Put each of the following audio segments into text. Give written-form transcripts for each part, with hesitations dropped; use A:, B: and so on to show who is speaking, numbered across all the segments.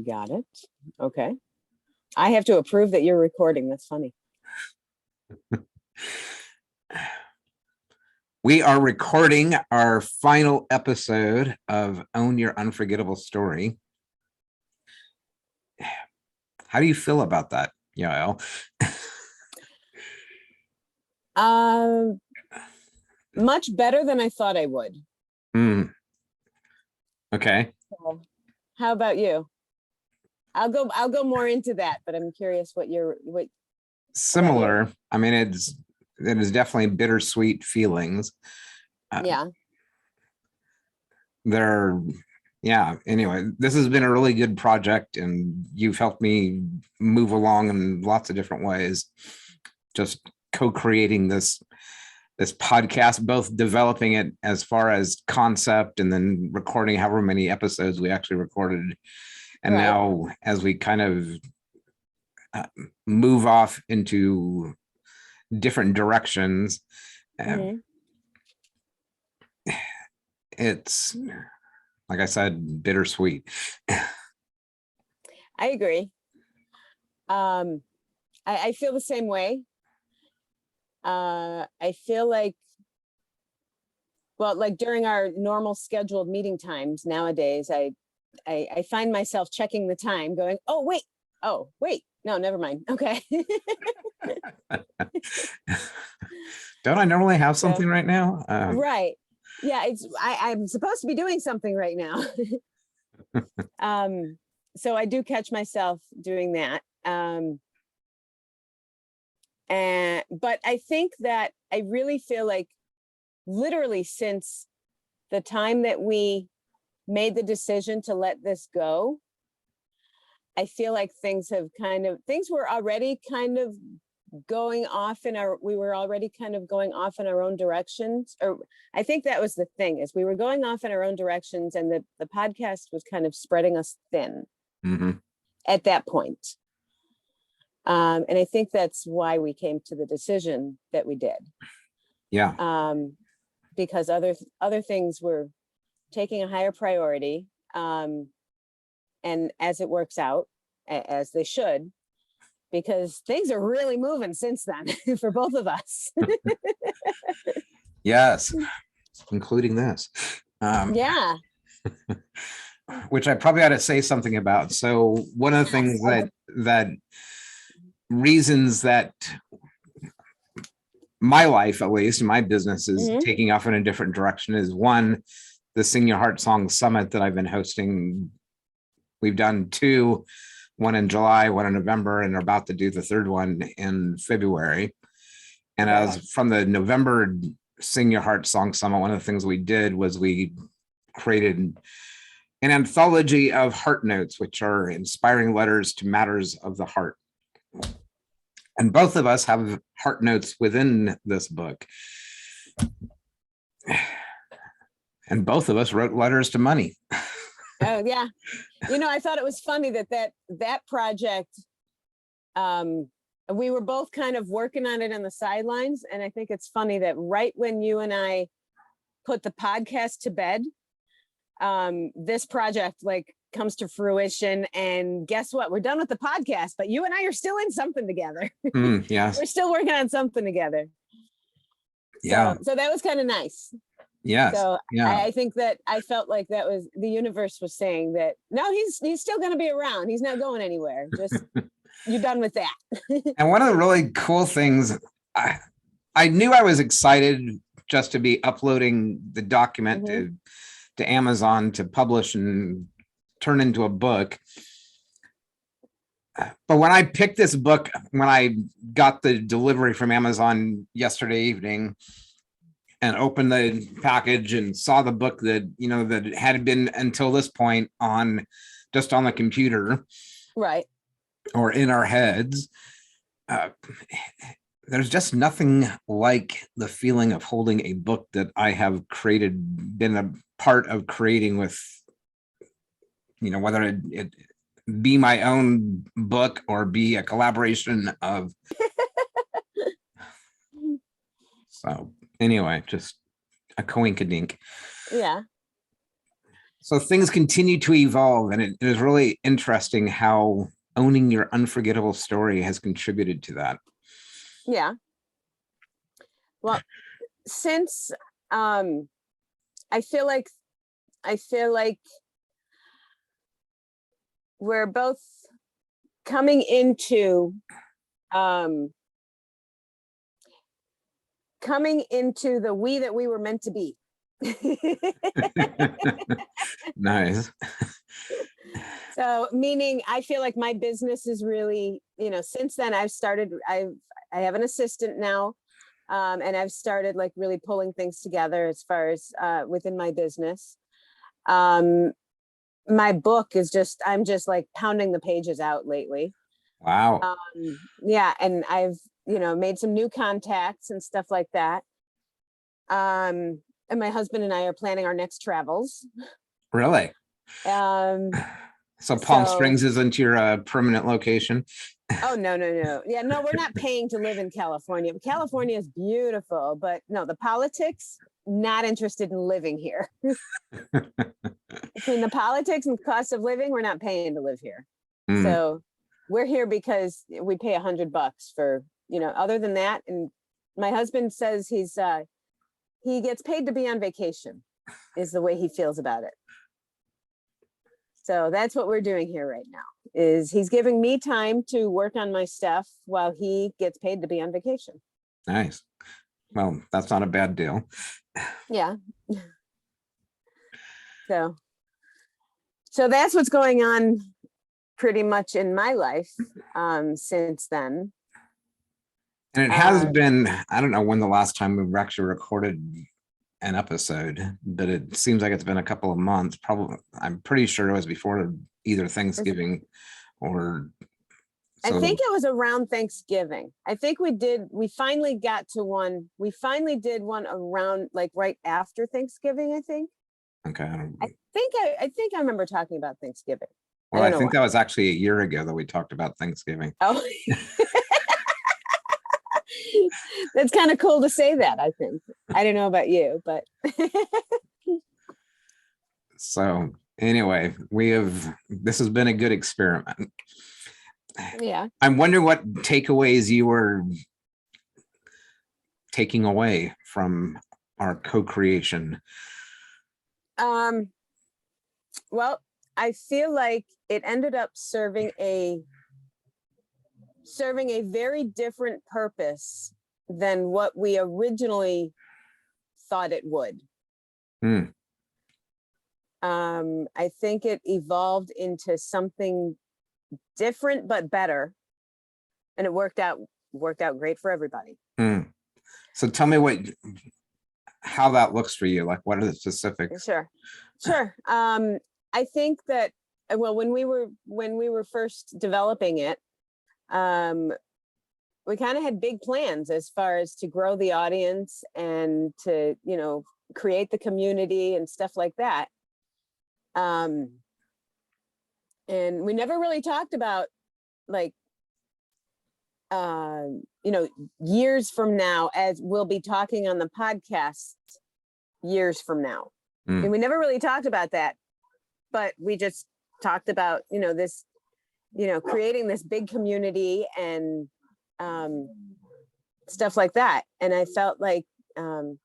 A: Got it. Okay. I have to approve that you're recording. That's funny.
B: We are recording our final episode of Own Your Unforgettable Story. How do you feel about that, Yael?
A: Much better than I thought I would.
B: Okay.
A: So, how about you? I'll go more into that, but I'm curious what
B: Similar. I mean, it is definitely bittersweet feelings.
A: Yeah.
B: Anyway, this has been a really good project and you've helped me move along in lots of different ways. Just co-creating this podcast, both developing it as far as concept and then recording however many episodes we actually recorded. And
A: Right.
B: now as we kind of move off into different directions, it's, like I said, bittersweet.
A: I agree. I feel the same way. I feel like, well, like during our normal scheduled meeting times nowadays, I find myself checking the time going, oh, wait, no, never mind. Okay.
B: Don't I normally have something right now?
A: Right. Yeah, I'm supposed to be doing something right now. So I do catch myself doing that. But I think that I really feel like literally since the time that we made the decision to let this go, I feel like things were already kind of going off we were already kind of going off in our own directions. Or I think that was the thing, is we were going off in our own directions and the podcast was kind of spreading us thin at that point. And I think that's why we came to the decision that we did.
B: Yeah.
A: Because other things were taking a higher priority. And as it works out, as they should, because things are really moving since then for both of us.
B: Yes, including this.
A: Yeah.
B: Which I probably ought to say something about. So one of the things that reasons that my life, at least my business, is taking off in a different direction is one, the Sing Your Heart Song Summit that I've been hosting. We've done two, one in July, one in November, and are about to do the third one in February. And as from the November Sing Your Heart Song Summit, one of the things we did was we created an anthology of heart notes, which are inspiring letters to matters of the heart. And both of us have heart notes within this book. And both of us wrote letters to money.
A: Oh, yeah. I thought it was funny that project, we were both kind of working on it on the sidelines. And I think it's funny that right when you and I put the podcast to bed, this project comes to fruition, and guess what? We're done with the podcast, but you and I are still in something together.
B: Yes.
A: We're still working on something together.
B: Yeah.
A: So that was kind of nice.
B: Yes.
A: So
B: yeah.
A: I think that I felt like that was the universe was saying that no, he's still going to be around. He's not going anywhere. Just you're done with that.
B: And one of the really cool things, I knew I was excited just to be uploading the document to Amazon to publish and turn into a book. But when I picked this book, when I got the delivery from Amazon yesterday evening and opened the package and saw the book that, that had been until this point just on the computer.
A: Right.
B: Or in our heads, there's just nothing like the feeling of holding a book that I have been a part of creating with, whether it be my own book or be a collaboration of. So anyway, just a coinkydink.
A: Yeah.
B: So things continue to evolve, and it is really interesting how owning your unforgettable story has contributed to that.
A: Yeah. Well, since I feel like we're both coming into the we that we were meant to be.
B: Nice.
A: So meaning I feel like my business is really, since then I have an assistant now. And I've started like really pulling things together as far as within my business. My book is I'm just like pounding the pages out lately.
B: Wow.
A: Yeah. And I've, made some new contacts and stuff like that. And my husband and I are planning our next travels.
B: Really?
A: Um,
B: So Palm
A: so-
B: Springs isn't your permanent location?
A: Oh, no. Yeah, no, we're not paying to live in California. California is beautiful, but no, the politics, not interested in living here. Between the politics and cost of living, we're not paying to live here.
B: Mm.
A: So we're here because we pay $100 for, other than that. And my husband says he gets paid to be on vacation is the way he feels about it. So that's what we're doing here right now, is he's giving me time to work on my stuff while he gets paid to be on vacation.
B: Nice. Well, that's not a bad deal.
A: Yeah. So that's what's going on pretty much in my life since then.
B: And it has been, I don't know when the last time we actually recorded an episode, but it seems like it's been a couple of months. Probably, I'm pretty sure it was before either Thanksgiving or.
A: I think it was around Thanksgiving. I think we finally got to one. We finally did one around like right after Thanksgiving, I think.
B: Okay.
A: I think I remember talking about Thanksgiving.
B: Well, I think that was actually a year ago that we talked about Thanksgiving.
A: Oh. That's kind of cool to say that, I think. I don't know about you, but.
B: So anyway, this has been a good experiment.
A: Yeah.
B: I'm wondering what takeaways you were taking away from our co-creation.
A: Well, I feel like it ended up serving a very different purpose than what we originally thought it would. I think it evolved into something different but better, and it worked out great for everybody.
B: So tell me how that looks for you. Like, what are the specifics?
A: Sure. I think that, well, when we were first developing it, we kind of had big plans as far as to grow the audience and to, create the community and stuff like that. And we never really talked about like, years from now, as we'll be talking on the podcast years from now. And we never really talked about that, but we just talked about, this, creating this big community and stuff like that. And I felt like, and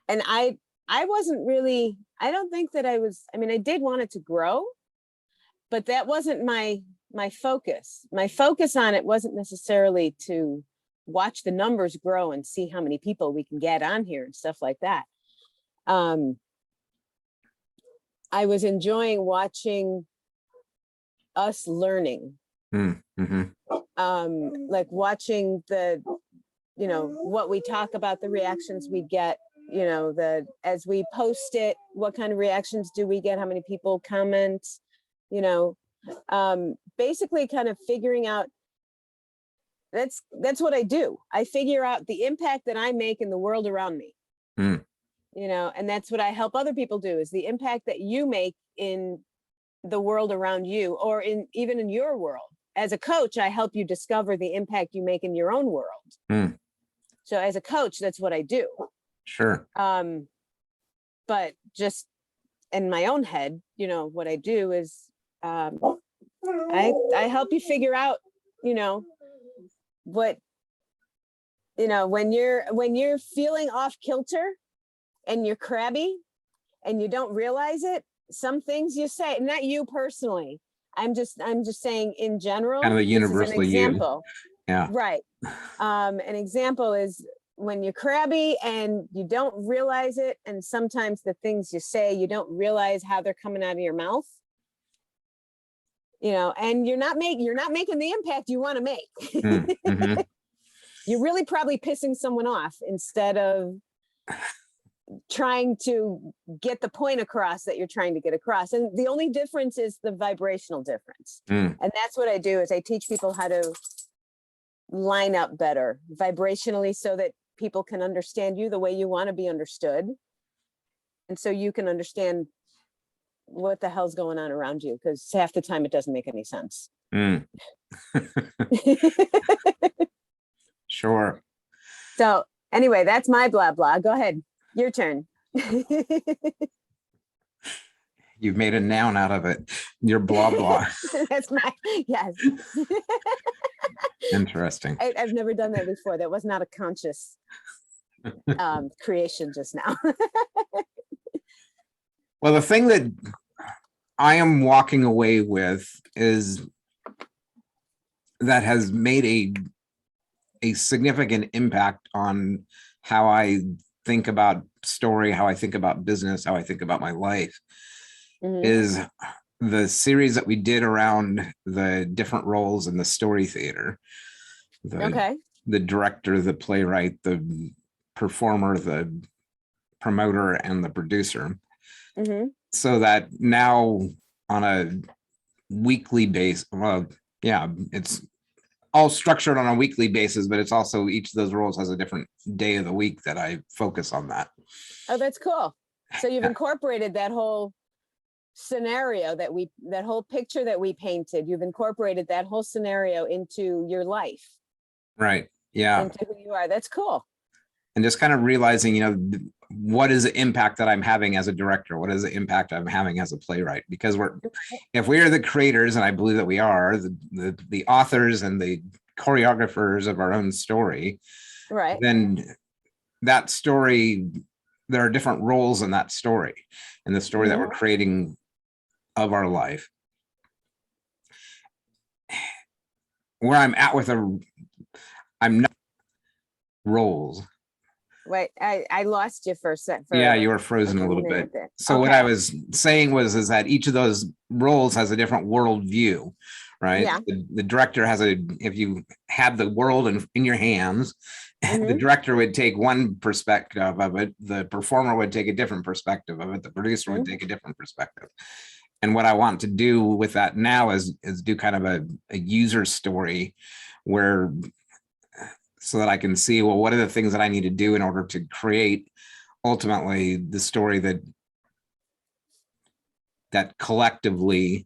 A: I wasn't really, I don't think that I did want it to grow, but that wasn't my focus. My focus on it wasn't necessarily to watch the numbers grow and see how many people we can get on here and stuff like that. I was enjoying watching us learning. Like watching the, what we talk about, the reactions we get, as we post it, what kind of reactions do we get? How many people comment? Basically kind of figuring out, that's what I do. I figure out the impact that I make in the world around me. And that's what I help other people do, is the impact that you make in the world around you, or even in your world. As a coach, I help you discover the impact you make in your own world. So as a coach, that's what I do.
B: Sure.
A: But just in my own head, you know, what I do is I help you figure out, you know, what, you know, when you're feeling off kilter and you're crabby and you don't realize it, some things you say, not you personally. I'm just saying in general.
B: Kind of the
A: This is an
B: universal you.
A: example.
B: Yeah.
A: Right. An example is when you're crabby and you don't realize it, and sometimes the things you say, you don't realize how they're coming out of your mouth. You know, and you're not making the impact you want to make.
B: Mm-hmm.
A: You're really probably pissing someone off instead of trying to get the point across that you're trying to get across. And the only difference is the vibrational difference. And that's what I do is I teach people how to line up better vibrationally so that people can understand you the way you want to be understood. And so you can understand what the hell's going on around you, because half the time it doesn't make any sense.
B: Sure.
A: So anyway, that's my blah blah. Go ahead. Your turn.
B: You've made a noun out of it. Your blah blah.
A: That's my, yes.
B: Interesting.
A: I've never done that before. That was not a conscious creation just now.
B: Well, the thing that I am walking away with is that has made a significant impact on how I think about story, how I think about business, how I think about my life, is the series that we did around the different roles in the story theater. The director, the playwright, the performer, the promoter, and the producer. So that now on a weekly basis, well, yeah, it's all structured on a weekly basis, but it's also each of those roles has a different day of the week that I focus on that.
A: Oh, that's cool. So you've incorporated that whole scenario that whole picture that we painted. You've incorporated that whole scenario into your life.
B: Right. Yeah.
A: Into who you are. That's cool.
B: And just kind of realizing, you know, what is the impact that I'm having as a director? What is the impact I'm having as a playwright? Because if we are the creators, and I believe that we are the authors and the choreographers of our own story,
A: right?
B: Then that story, there are different roles in that story, and the story that we're creating of our life. Where I'm at with I'm not roles.
A: Wait, I lost you for a sec.
B: Yeah, you were frozen a little bit. So what I was saying is that each of those roles has a different world view, right?
A: Yeah.
B: The director has if you had the world in your hands, the director would take one perspective of it, the performer would take a different perspective of it, the producer would take a different perspective. And what I want to do with that now is do kind of a user story where, so that I can see, well, what are the things that I need to do in order to create ultimately the story that collectively,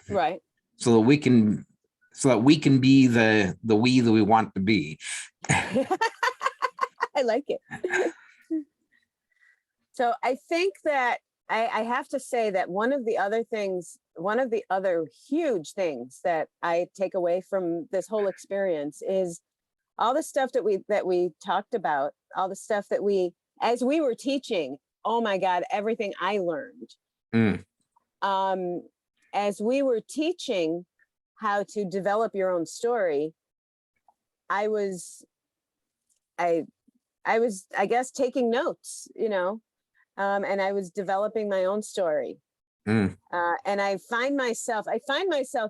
A: right,
B: so that we can be the we that we want to be.
A: I like it. So I think that I have to say that one of the other huge things that I take away from this whole experience is all the stuff that we talked about, all the stuff that as we were teaching, oh my God, everything I learned. As we were teaching how to develop your own story, I was, I guess, taking notes, you know, and I was developing my own story. And I find myself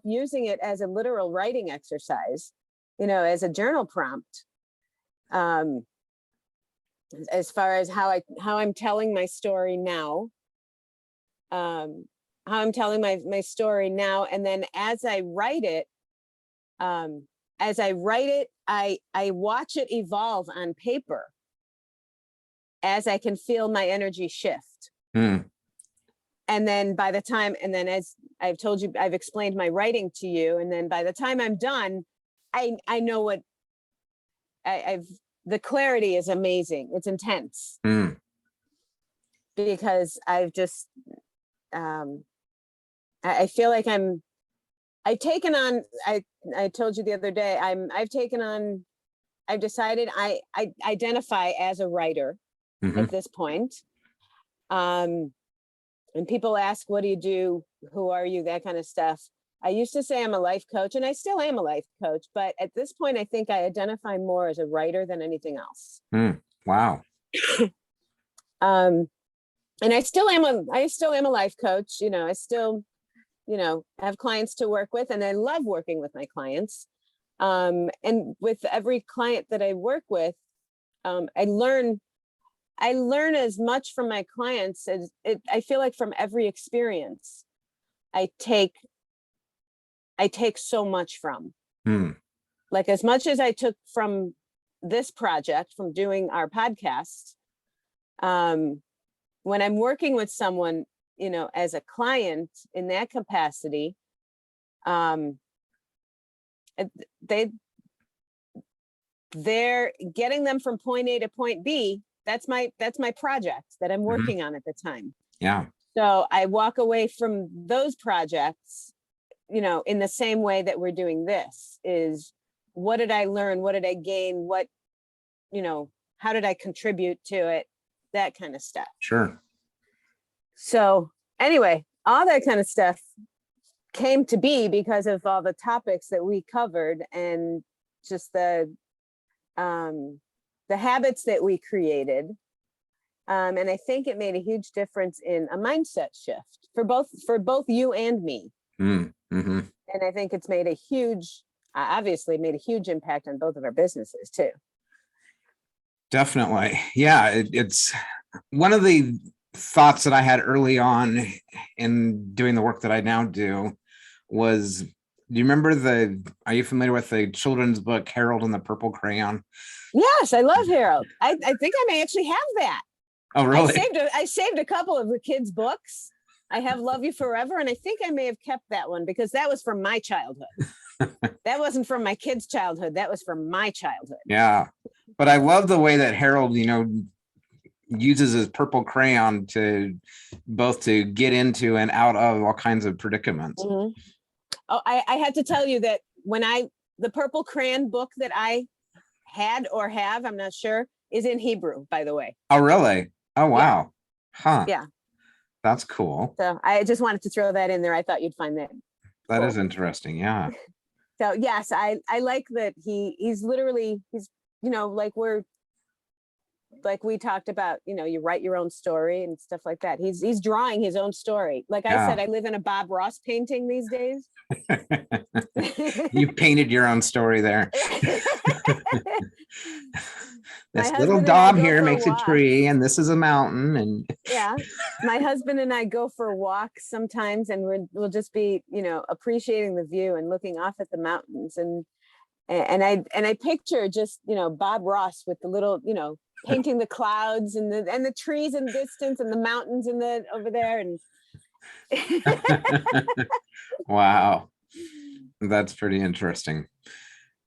A: using it as a literal writing exercise, you know, as a journal prompt, as far as how I'm telling my story now, how I'm telling my story now. And then as I write it, I watch it evolve on paper as I can feel my energy shift. And then as I've told you, I've explained my writing to you. And then by the time I'm done, I know what the clarity is amazing. It's intense because I've just I feel like I've taken on, I told you the other day, I've decided I identify as a writer at this point. And people ask, what do you do? Who are you? That kind of stuff. I used to say I'm a life coach, and I still am a life coach, but at this point, I think I identify more as a writer than anything else.
B: Wow.
A: And I still am a life coach. I still, have clients to work with, and I love working with my clients. And with every client that I work with, I learn as much from my clients as I feel like from every experience I take so much from. Like, as much as I took from this project, from doing our podcast, when I'm working with someone, as a client in that capacity, they're getting them from point A to point B. That's my project that I'm working on at the time.
B: Yeah.
A: So I walk away from those projects, in the same way that we're doing this, is what did I learn? What did I gain? How did I contribute to it? That kind of stuff.
B: Sure.
A: So anyway, all that kind of stuff came to be because of all the topics that we covered, and just the habits that we created. And I think it made a huge difference in a mindset shift for both you and me. And I think it's made obviously made a huge impact on both of our businesses too.
B: Definitely. Yeah. It's one of the thoughts that I had early on in doing the work that I now do was, do you remember are you familiar with the children's book, Harold and the Purple Crayon?
A: Yes, I love Harold. I think I may actually have that.
B: Oh, really?
A: I saved a couple of the kids' books. I have Love You Forever, and I think I may have kept that one because that was from my childhood. That wasn't from my kids' childhood. That was from my childhood.
B: Yeah. But I love the way that Harold, uses his purple crayon to get into and out of all kinds of predicaments.
A: Oh, I had to tell you that the purple crayon book that I had or have, I'm not sure, is in Hebrew, by the way.
B: Oh, really? Oh, wow.
A: Yeah.
B: Huh.
A: Yeah.
B: That's cool.
A: So I just wanted to throw that in there. I thought you'd find that.
B: That is interesting. Yeah.
A: So yes, I like that he's like we talked about, you write your own story and stuff like that. He's drawing his own story. Like I said, I live in a Bob Ross painting these days.
B: You painted your own story there. This little dog here makes a tree, and this is a mountain. And
A: yeah, my husband and I go for walks sometimes, and we'll just be, appreciating the view and looking off at the mountains. And I picture just, Bob Ross with the little, painting the clouds and the trees in the distance and the mountains over there. And
B: wow, that's pretty interesting.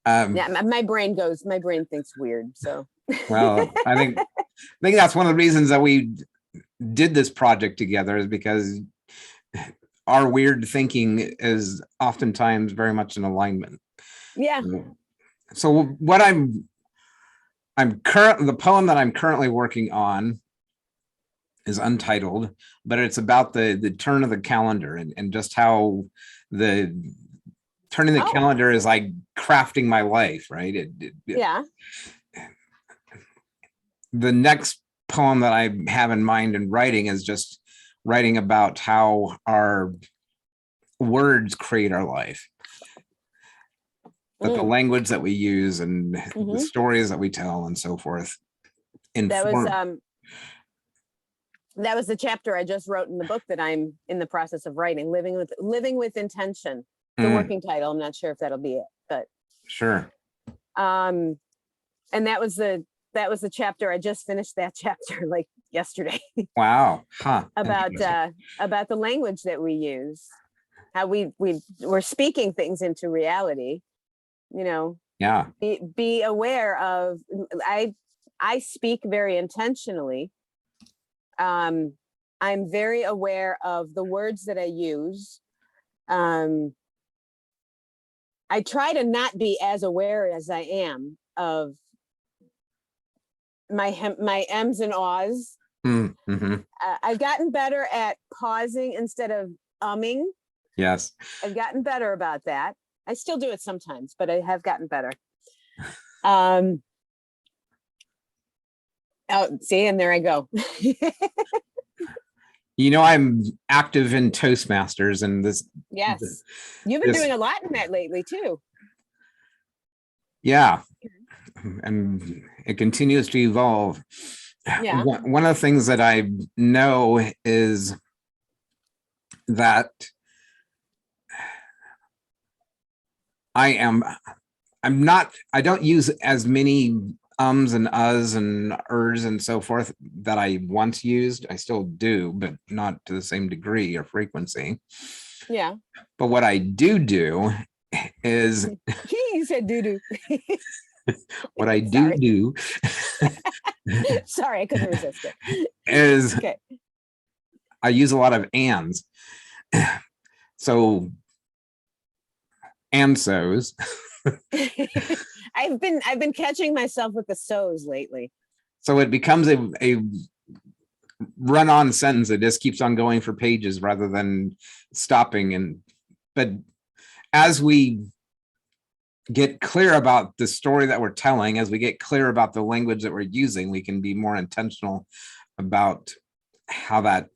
A: Yeah, my brain thinks weird. So
B: well, I think that's one of the reasons that we did this project together, is because our weird thinking is oftentimes very much in alignment.
A: Yeah.
B: So what the poem that I'm currently working on is Untitled, but it's about the turn of the calendar and just how the turning the calendar is like crafting my life, right?
A: Yeah.
B: The next poem that I have in mind and writing is just writing about how our words create our life. That the language that we use and the stories that we tell and so forth. That
A: was the chapter I just wrote in the book that I'm in the process of writing, Living with Intention. The working title. I'm not sure if that'll be it, but
B: sure.
A: And that was the chapter. I just finished that chapter like yesterday.
B: Wow. Huh.
A: About the language that we use, how we're speaking things into reality.
B: Yeah.
A: Be aware of. I speak very intentionally. I'm very aware of the words that I use. I try to not be as aware as I am of my M's and O's.
B: Mm-hmm.
A: I've gotten better at pausing instead of umming.
B: Yes.
A: I've gotten better about that. I still do it sometimes, but I have gotten better. Oh, see, and there I go.
B: You know, I'm active in Toastmasters, and
A: Yes. You've been doing a lot in that lately too.
B: Yeah, and it continues to evolve.
A: Yeah.
B: One of the things that I know is that I'm not, I don't use as many ums and uhs and ers and so forth that I once used. I still do, but not to the same degree or frequency.
A: Yeah.
B: But what I do is
A: You said doo-doo.
B: what I do
A: Sorry, I couldn't resist it.
B: is
A: Okay.
B: I use a lot of ands. So, and so's.
A: I've been catching myself with the so's lately.
B: So it becomes a run-on sentence. It just keeps on going for pages rather than stopping. But as we get clear about the story that we're telling, as we get clear about the language that we're using, we can be more intentional about how that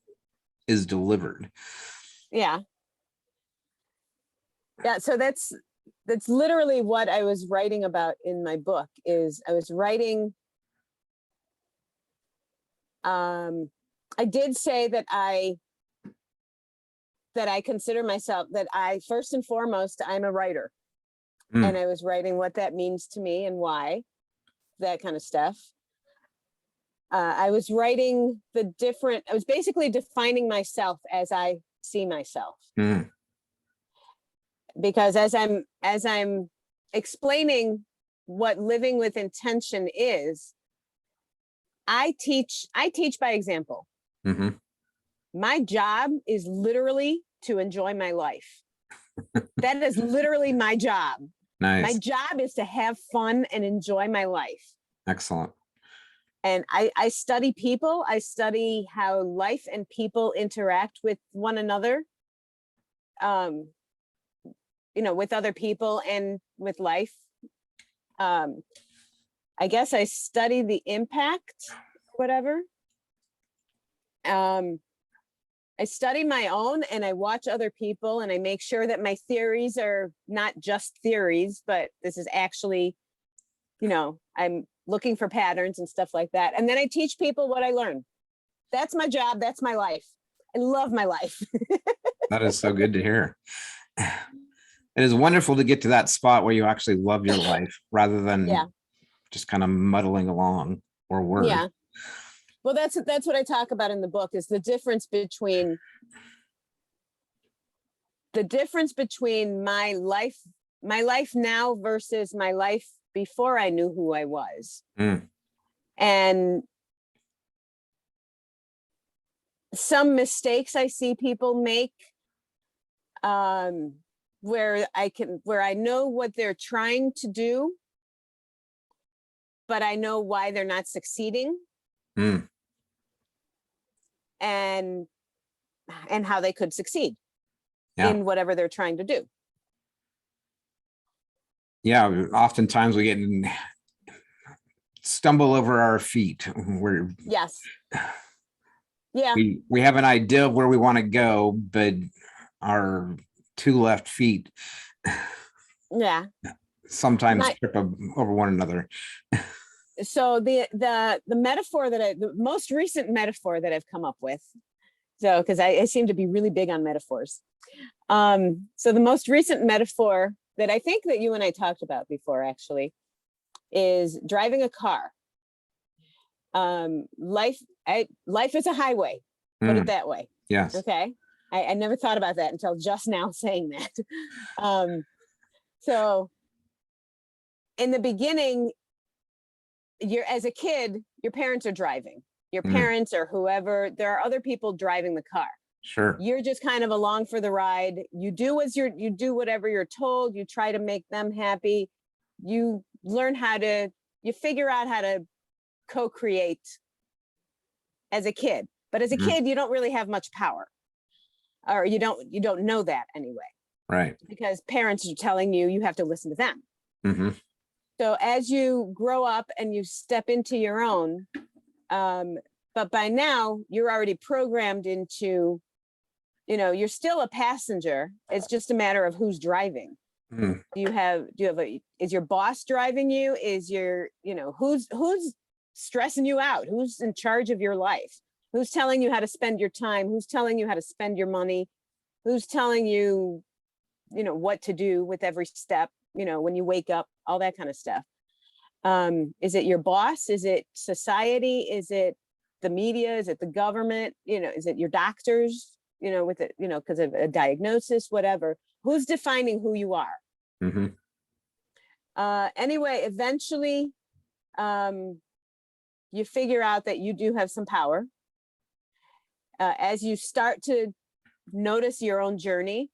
B: is delivered.
A: Yeah. Yeah. So that's literally what I was writing about in my book. Is I was writing. I did say that I consider myself, that I first and foremost, I'm a writer. And I was writing what that means to me and why, that kind of stuff. I was writing I was basically defining myself as I see myself. Because as I'm explaining what living with intention is, I teach by example. My job is literally to enjoy my life. That is literally my job.
B: Nice.
A: My job is to have fun and enjoy my life.
B: Excellent.
A: And I study people. I study how life and people interact with one another, with other people and with life. I guess I study the impact, whatever. I study my own, and I watch other people, and I make sure that my theories are not just theories, but this is actually, I'm looking for patterns and stuff like that. And then I teach people what I learn. That's my job. That's my life. I love my life.
B: That is so good to hear. It is wonderful to get to that spot where you actually love your life rather than just kind of muddling along or worry.
A: Yeah. Well, that's what I talk about in the book, is the difference between my life now versus my life before I knew who I was. And some mistakes I see people make, where I know what they're trying to do, but I know why they're not succeeding. And how they could succeed in whatever they're trying to do.
B: Yeah, oftentimes we get stumble over our feet. We have an idea of where we want to go, but our two left feet sometimes trip over one another.
A: So the metaphor the most recent metaphor that I've come up with, so because I seem to be really big on metaphors. So the most recent metaphor that I think that you and I talked about before, actually, is driving a car. Life is a highway, put it that way.
B: Yes.
A: Okay. I never thought about that until just now saying that. So in the beginning, as a kid, your parents are driving. your
B: Mm.
A: parents or whoever, there are other people driving the car.
B: Sure.
A: You're just kind of along for the ride. You do whatever you're told. You try to make them happy. You figure out how to co-create as a kid. But as a
B: Mhm.
A: kid, you don't really have much power, or you don't know that anyway,
B: Right.
A: because parents are telling you have to listen to them.
B: Hmm.
A: So as you grow up and you step into your own, but by now you're already programmed into, you're still a passenger. It's just a matter of who's driving.
B: Mm.
A: Is your boss driving you? Who's stressing you out? Who's in charge of your life? Who's telling you how to spend your time? Who's telling you how to spend your money? Who's telling you, what to do with every step, when you wake up, all that kind of stuff. Is it your boss? Is it society? Is it the media? Is it the government? Is it your doctors, with it, because of a diagnosis, whatever? Who's defining who you are?
B: Hmm.
A: Anyway, eventually, you figure out that you do have some power. As you start to notice your own journey,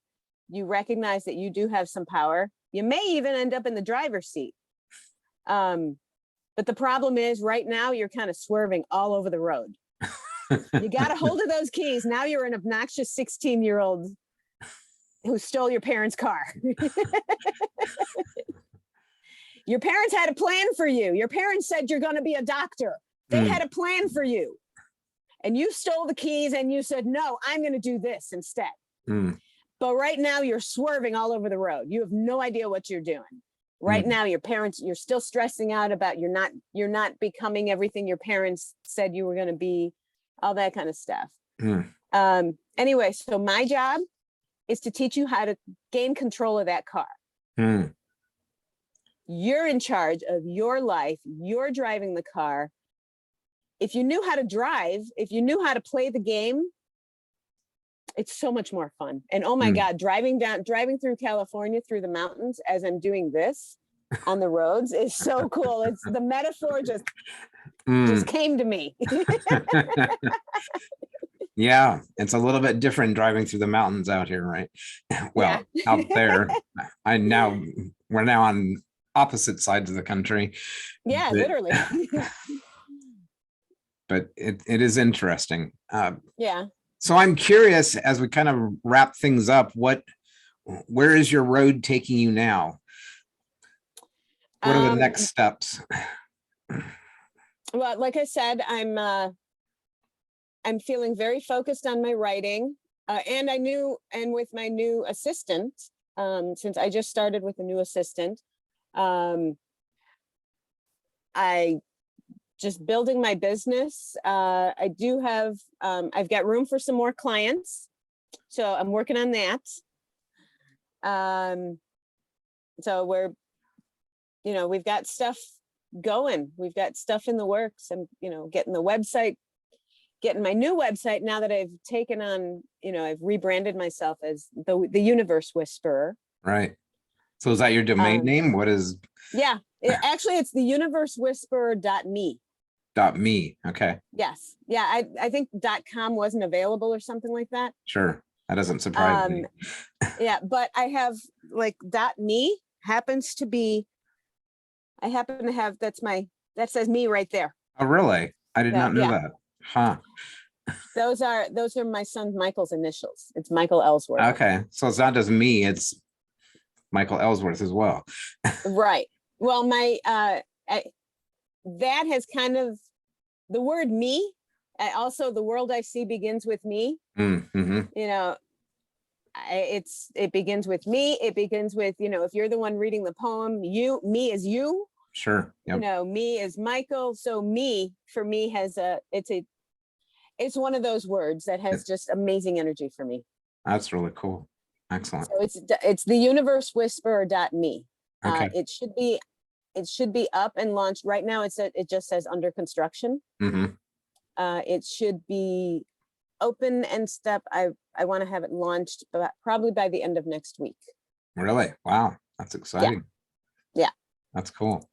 A: you recognize that you do have some power. You may even end up in the driver's seat. But the problem is right now you're kind of swerving all over the road. You got a hold of those keys. Now you're an obnoxious 16-year-old who stole your parents' car. Your parents had a plan for you. Your parents said you're going to be a doctor. They had a plan for you. And you stole the keys and you said, no, I'm going to do this instead.
B: Mm.
A: But right now you're swerving all over the road. You have no idea what you're doing. Right now, your parents, you're still stressing out about you're not becoming everything your parents said you were going to be, all that kind of stuff. Anyway, so my job is to teach you how to gain control of that car. You're in charge of your life. You're driving the car. If you knew how to drive, if you knew how to play the game, it's so much more fun. And oh my God, driving through California, through the mountains, as I'm doing this on the roads is so cool. It's the metaphor just came to me.
B: Yeah, it's a little bit different driving through the mountains out here, right? Well, out there. We're now on opposite sides of the country.
A: Yeah,
B: but,
A: literally.
B: But it is interesting.
A: Yeah.
B: So I'm curious, as we kind of wrap things up, where is your road taking you now? What are the next steps?
A: Well, like I said, I'm feeling very focused on my writing, and with my new assistant, since I just started with a new assistant, I just building my business. I do have, I've got room for some more clients, so I'm working on that. So we've got stuff going. We've got stuff in the works. I'm, getting my new website now that I've taken on, I've rebranded myself as the Universe Whisperer.
B: Right. So is that your domain name? What is?
A: Yeah, actually it's the universewhisperer.me.
B: .me. Okay.
A: Yes. Yeah. I think .com wasn't available or something like that.
B: Sure. That doesn't surprise me.
A: Yeah. But I have .me happens to be, I happen to have, that says me right there.
B: Oh, really? I did not know that. Huh.
A: Those are my son Michael's initials. It's Michael Ellsworth.
B: Okay. So it's not just me, it's Michael Ellsworth as well.
A: Right. Well, that has kind of, the word me, also the world I see begins with me.
B: Mm-hmm.
A: It begins with me. It begins with, if you're the one reading the poem, me is you.
B: Sure. Yep.
A: Me is Michael. So me, for me, it's one of those words that has just amazing energy for me.
B: That's really cool. Excellent.
A: So it's the universewhisperer.me.
B: Okay.
A: It should be up and launched right now. It just says under construction.
B: Mm-hmm.
A: It should be open and I want to have it launched probably by the end of next week.
B: Really? Wow. That's exciting.
A: Yeah.
B: That's cool.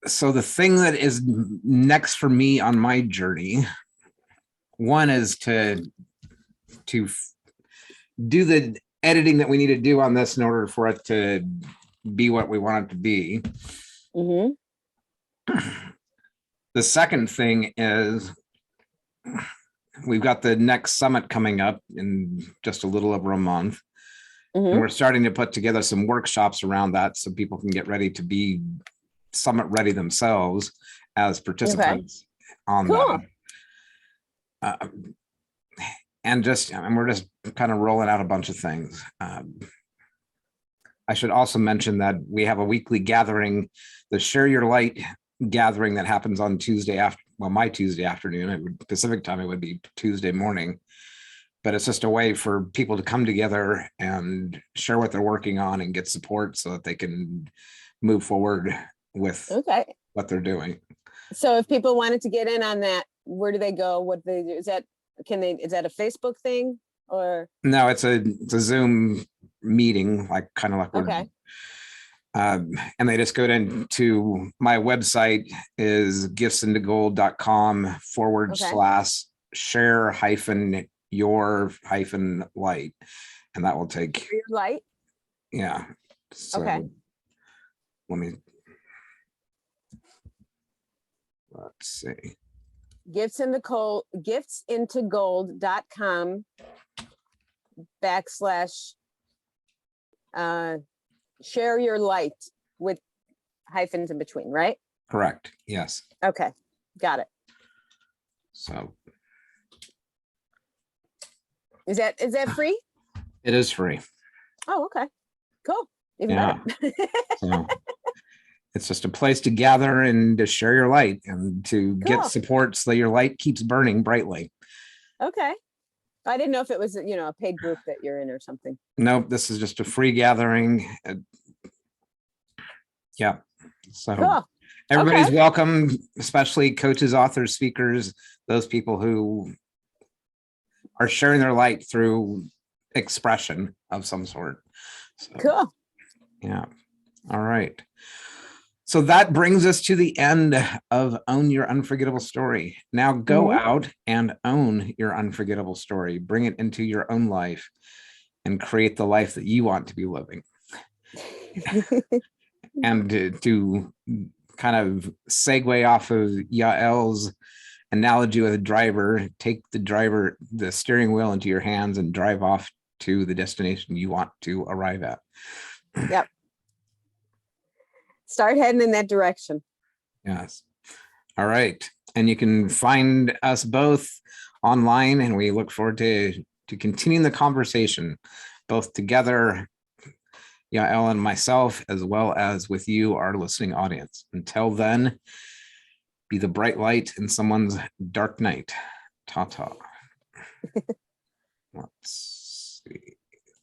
B: So the thing that is next for me on my journey, one is to do the editing that we need to do on this in order for it to be what we want it to be.
A: Mm-hmm.
B: The second thing is we've got the next summit coming up in just a little over a month.
A: Mm-hmm.
B: And we're starting to put together some workshops around that so people can get ready to be summit ready themselves as participants on
A: Cool.
B: that. And we're just kind of rolling out a bunch of things. I should also mention that we have a weekly gathering, the Share Your Light gathering that happens on Tuesday after, well, my Tuesday afternoon, Pacific time, it would be Tuesday morning. But it's just a way for people to come together and share what they're working on and get support so that they can move forward with what they're doing.
A: So if people wanted to get in on that, where do they go? What they do? Is that a Facebook thing or?
B: No, it's a Zoom meeting, like kind of like and they just go into my website is giftsindtogold.com/share-your-light, and that will take
A: your light.
B: Yeah. So let let's see.
A: giftsindtogold.com / share your light with hyphens in between, right?
B: Correct. Yes.
A: Okay. Got it.
B: So
A: is that free?
B: It is free.
A: Oh, okay. Cool. Even better.
B: So it's just a place to gather and to share your light and to get support so that your light keeps burning brightly.
A: Okay. I didn't know if it was, a paid group that you're in or something.
B: Nope. This is just a free gathering. Yeah. So everybody's welcome, especially coaches, authors, speakers, those people who are sharing their light through expression of some sort. So,
A: cool.
B: Yeah. All right. So that brings us to the end of Own Your Unforgettable Story. Now go out and own your unforgettable story. Bring it into your own life and create the life that you want to be living. And to kind of segue off of Yael's analogy with a driver, take the steering wheel into your hands and drive off to the destination you want to arrive at.
A: Yep. Start heading in that direction.
B: Yes. All right. And you can find us both online, and we look forward to continuing the conversation, both together, Yael and myself, as well as with you, our listening audience. Until then, be the bright light in someone's dark night. Ta-ta.